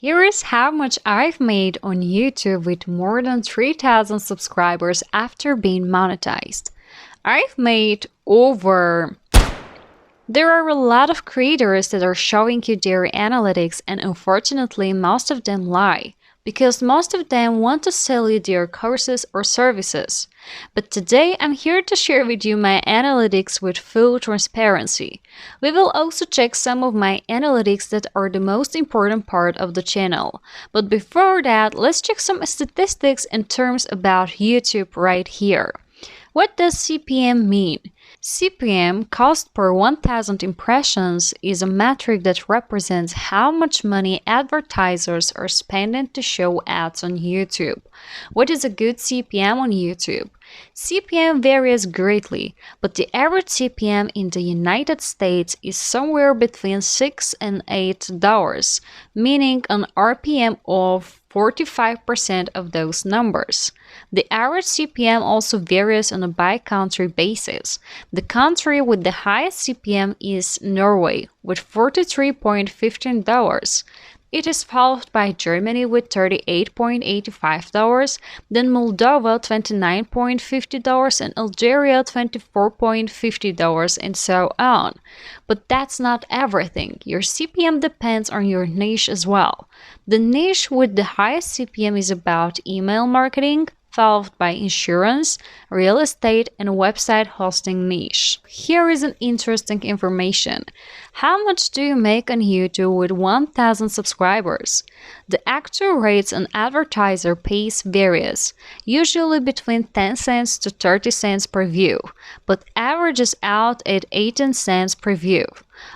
Here is how much I've made on YouTube with more than 3,000 subscribers after being monetized. I've made over... There are a lot of creators that are showing you their analytics, and unfortunately most of them lie, because most of them want to sell you their courses or services. But today I'm here to share with you my analytics with full transparency. We will also check some of my analytics that are the most important part of the channel. But before that, let's check some statistics and terms about YouTube right here. What does CPM mean? CPM, cost per 1,000 impressions, is a metric that represents how much money advertisers are spending to show ads on YouTube. What is a good CPM on YouTube? CPM varies greatly, but the average CPM in the United States is somewhere between $6 and $8, meaning an RPM of 45% of those numbers. The average CPM also varies on a by-country basis. The country with the highest CPM is Norway, with $43.15. It is followed by Germany with $38.85, then Moldova $29.50 and Algeria $24.50, and so on. But that's not everything. Your CPM depends on your niche as well. The niche with the highest CPM is about email marketing, followed by insurance, real estate, and website hosting niche. Here is an interesting information. How much do you make on YouTube with 1,000 subscribers? The actual rates an advertiser pays varies, usually between 10 cents to 30 cents per view, but averages out at 18 cents per view.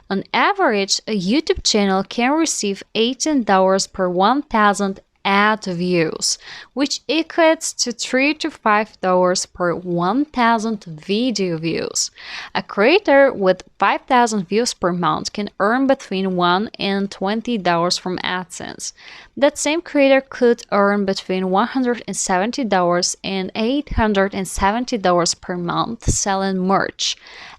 On average, a YouTube channel can receive $18 per 1,000 ad views, which equates to $3 to $5 per 1,000 video views. A creator with 5,000 views per month can earn between $1 and $20 from AdSense. That same creator could earn between $170 and $870 per month selling merch.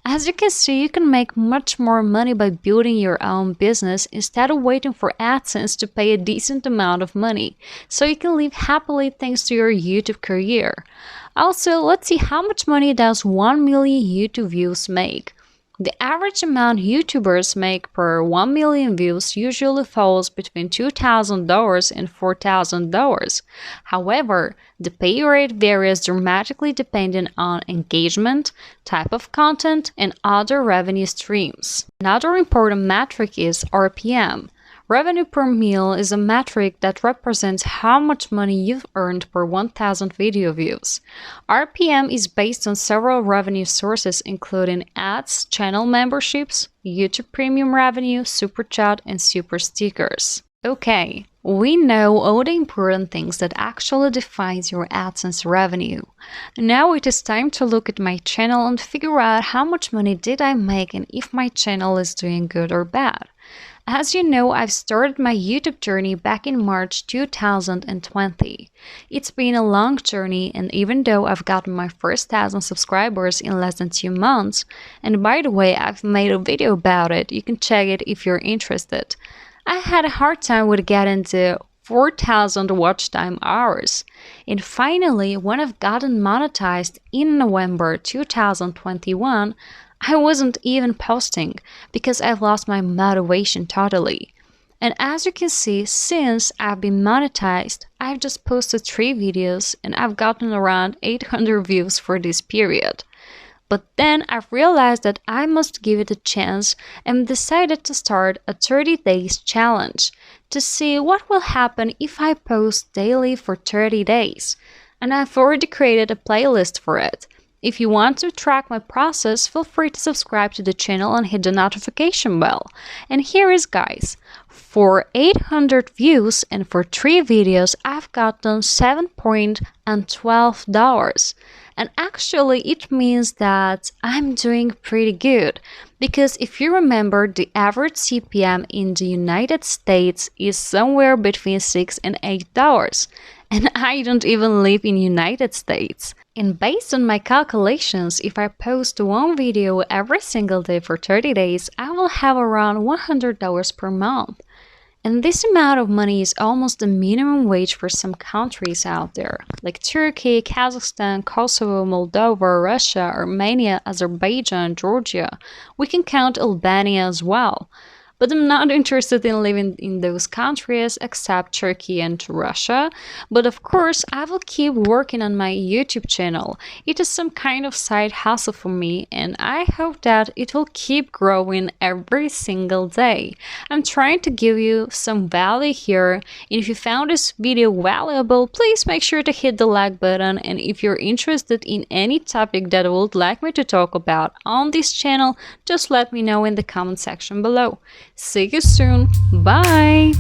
As you can see, you can make much more money by building your own business instead of waiting for AdSense to pay a decent amount of money, so you can live happily thanks to your YouTube career. Also, let's see how much money does 1 million YouTube views make. The average amount YouTubers make per 1 million views usually falls between $2,000 and $4,000. However, the pay rate varies dramatically depending on engagement, type of content, and other revenue streams. Another important metric is RPM. Revenue per mil is a metric that represents how much money you've earned per 1,000 video views. RPM is based on several revenue sources including ads, channel memberships, YouTube Premium revenue, Super Chat, and Super Stickers. Okay, we know all the important things that actually defines your AdSense revenue. Now it is time to look at my channel and figure out how much money did I make and if my channel is doing good or bad. As you know, I've started my YouTube journey back in March 2020. It's been a long journey, and even though I've gotten my first 1,000 subscribers in less than 2 months, and by the way, I've made a video about it, you can check it if you're interested, I had a hard time with getting to 4,000 watch time hours. And finally, when I've gotten monetized in November 2021, I wasn't even posting because I've lost my motivation totally. And as you can see, since I've been monetized, I've just posted 3 videos and I've gotten around 800 views for this period. But then I've realized that I must give it a chance and decided to start a 30 days challenge to see what will happen if I post daily for 30 days. And I've already created a playlist for it. If you want to track my process, feel free to subscribe to the channel and hit the notification bell. And here is guys, for 800 views and for 3 videos, I've gotten $7.12. And actually, it means that I'm doing pretty good. Because if you remember, the average CPM in the United States is somewhere between $6 and $8. And I don't even live in United States. And based on my calculations, if I post 1 video every single day for 30 days, I will have around $100 per month. And this amount of money is almost the minimum wage for some countries out there, like Turkey, Kazakhstan, Kosovo, Moldova, Russia, Armenia, Azerbaijan, Georgia. We can count Albania as well. But I'm not interested in living in those countries except Turkey and Russia. But of course, I will keep working on my YouTube channel. It is some kind of side hustle for me, and I hope that it will keep growing every single day. I'm trying to give you some value here, and if you found this video valuable, please make sure to hit the like button. And if you're interested in any topic that you would like me to talk about on this channel, just let me know in the comment section below. See you soon. Bye!